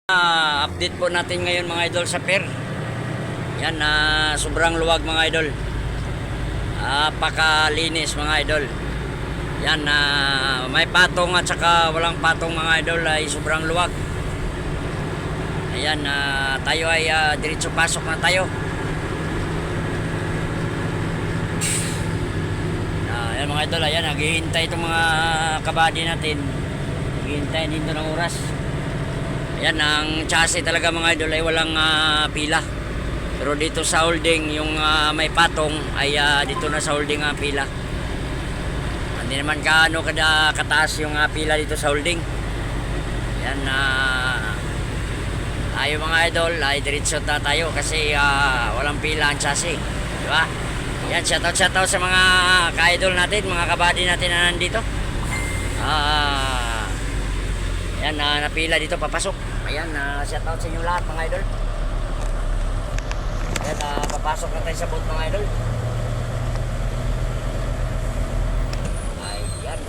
Update po natin ngayon mga idol sa pier. Yan, sobrang luwag mga idol. Pakalinis mga idol. Yan, may patong at saka walang patong mga idol ay sobrang luwag. Ayan, tayo ay diretso pasok na tayo. Ayan mga idol, ayan, naghihintay itong mga kabady natin. Naghihintay dito ng oras. Ayan, ang chassis talaga mga idol ay walang pila. Pero dito sa holding, yung may patong ay dito na sa holding pila. Hindi naman kataas yung pila dito sa holding. Ayan, tayo mga idol ay diretso na tayo kasi walang pila ang chassis. Diba? Ayan, shoutout sa mga ka-idol natin, mga kabady natin na nandito. Ayan, napila dito papasok. Ayan, shoutout sa inyo lahat mga idol. Ayan, papasok na tayo sa boat mga idol. Ayan.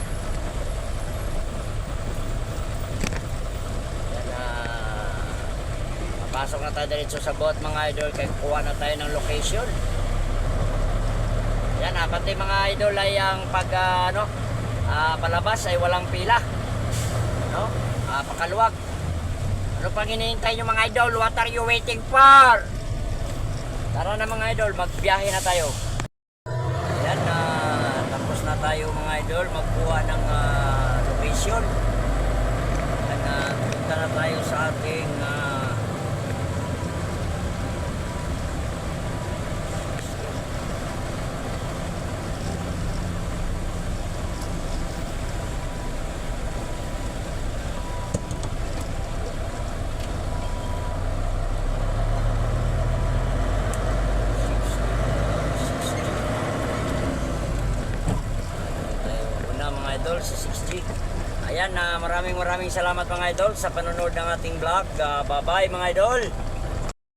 Ayan, papasok na tayo dito sa boat mga idol. Kaya kuha na tayo ng location. Ayan, pati mga idol ay ang palabas ay walang pila. No? Pakaluwag. Ano pang hinihintay nyo mga idol? What are you waiting for? Tara na mga idol, magbiyahe na tayo. Ayan, tapos na tayo mga idol magkuha ng location. Ayan, punta na tayo sa ating sa 6G. Ayan, maraming salamat mga idol sa panonood ng ating vlog. Bye bye mga idol.